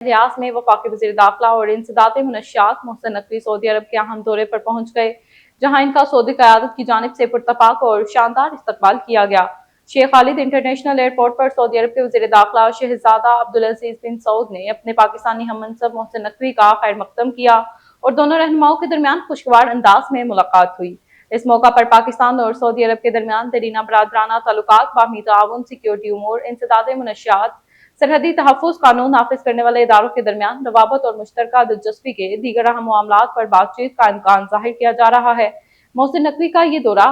ریاض میں وفاقی وزیر داخلہ اور انسداد منشیات محسن نقوی سعودی عرب کے اہم دورے پر پہنچ گئے، جہاں ان کا سعودی قیادت کی جانب سے پرتپاک اور شاندار استقبال کیا گیا۔ شیخ خالد انٹرنیشنل ایئرپورٹ پر سعودی عرب کے وزیر داخلہ شہزادہ عبدالعزیز بن سعود نے اپنے پاکستانی ہم منصب محسن نقوی کا خیر مقدم کیا اور دونوں رہنماؤں کے درمیان خوشگوار انداز میں ملاقات ہوئی۔ اس موقع پر پاکستان اور سعودی عرب کے درمیان دیرینہ برادرانہ تعلقات، باہمی تعاون، سیکیورٹی امور، انسداد منشیات، سرحدی تحفظ، قانون نافذ کرنے والے اداروں کے درمیان روابط اور مشترکہ دلچسپی کے دیگر اہم معاملات پر بات چیت کا امکان ظاہر کیا جا رہا ہے۔ محسن نقوی کا یہ دورہ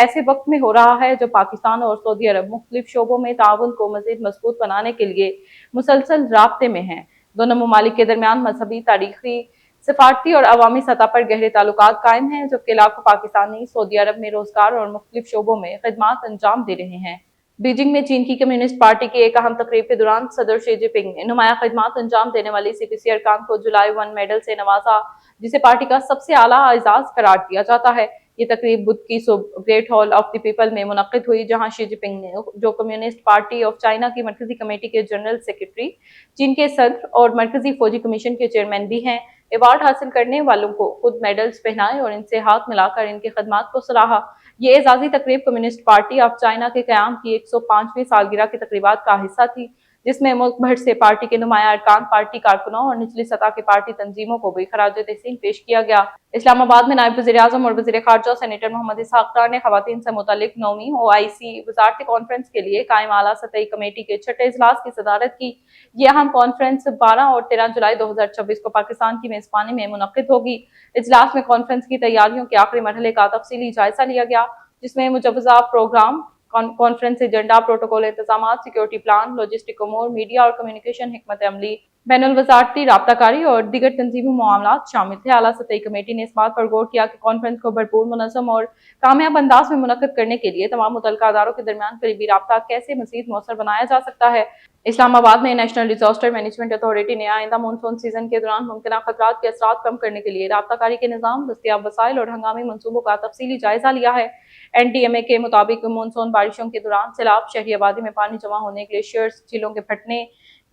ایسے وقت میں ہو رہا ہے جب پاکستان اور سعودی عرب مختلف شعبوں میں تعاون کو مزید مضبوط بنانے کے لیے مسلسل رابطے میں ہیں۔ دونوں ممالک کے درمیان مذہبی، تاریخی، سفارتی اور عوامی سطح پر گہرے تعلقات قائم ہیں، جبکہ لاکھوں پاکستانی سعودی عرب میں روزگار اور مختلف شعبوں میں خدمات انجام دے رہے ہیں۔ بیجنگ میں چین کی کمیونسٹ پارٹی کی ایک اہم تقریب کے دوران صدر شی جن پنگ نے نمایاں خدمات انجام دینے والی سی پی سی ارکان کو جولائی 1 میڈل سے نوازا، جسے پارٹی کا سب سے اعلیٰ اعزاز قرار دیا جاتا ہے۔ یہ تقریب بدھ کی صبح great hall of the people میں منعقد ہوئی، جہاں شی جن پنگ نے، جو کمیونسٹ پارٹی آف چائنا کی مرکزی کمیٹی کے جنرل سیکرٹری، چین کے صدر اور مرکزی فوجی کمیشن کے چیئرمین بھی ہیں، ایوارڈ حاصل کرنے والوں کو خود میڈلز پہنائے اور ان سے ہاتھ ملا کر ان کی خدمات کو سراہا۔ یہ اعزازی تقریب کمیونسٹ پارٹی آف چائنا کے قیام کی 105ویں سالگرہ کی تقریبات کا حصہ تھی، جس میں ملک بھر سے پارٹی کے نمایاں ارکان، پارٹی کارکنوں اور نچلی سطح کی پارٹی تنظیموں کو بھی خراج تحسین پیش کیا گیا۔ اسلام آباد میں نائب وزیر اعظم اور وزیر خارجہ سینیٹر محمد اسحاق ڈار نے خواتین سے متعلق 9ویں OIC وزارتی کانفرنس کے لیے قائم اعلیٰ سطحی کمیٹی کے چھٹے اجلاس کی صدارت کی۔ یہ اہم کانفرنس 12 اور 13 جولائی 2024 کو پاکستان کی میزبانی میں منعقد ہوگی۔ اجلاس میں کانفرنس کی تیاریوں کے آخری مرحلے کا تفصیلی جائزہ لیا گیا، جس میں مجوزہ پروگرام، کانفرنس ایجنڈا، پروٹوکول انتظامات، سیکیورٹی پلان، لاجسٹک امور، میڈیا اور کمیونیکیشن حکمت عملی، بین الوزارتی رابطہ کاری اور دیگر تنظیمی معاملات شامل تھے۔ اعلیٰ سطحی کمیٹی نے اس بات پر غور کیا کہ کانفرنس کو بھرپور، منظم اور کامیاب انداز میں منعقد کرنے کے لیے تمام متعلقہ اداروں کے درمیان قریبی رابطہ کیسے مزید مؤثر بنایا جا سکتا ہے۔ اسلام آباد میں نیشنل ڈیزاسٹر مینجمنٹ اتھارٹی نے آئندہ مونسون سیزن کے دوران ممکنہ خطرات کے اثرات کم کرنے کے لیے رابطہ کاری کے نظام، دستیاب وسائل اور ہنگامی منصوبوں کا تفصیلی جائزہ لیا ہے۔ NDMA کے مطابق مونسون بارشوں کے دوران سیلاب، شہری آبادی میں پانی جمع ہونے، گلیشیئرز، جھیلوں کے پھٹنے،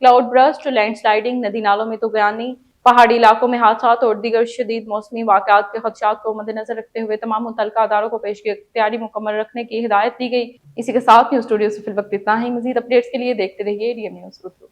کلاؤڈ برسٹ، لینڈ سلائیڈنگ، ندی نالوں میں طغیانی، پہاڑی علاقوں میں حادثات اور دیگر شدید موسمی واقعات کے خدشات کو مدنظر رکھتے ہوئے تمام متعلقہ اداروں کو پیشگی تیاری مکمل رکھنے کی ہدایت دی گئی۔ اسی کے ساتھ نیوز اسٹوڈیو سے فی الوقت اتنا ہی۔ مزید اپڈیٹس کے لیے دیکھتے رہیے DM نیوز اردو۔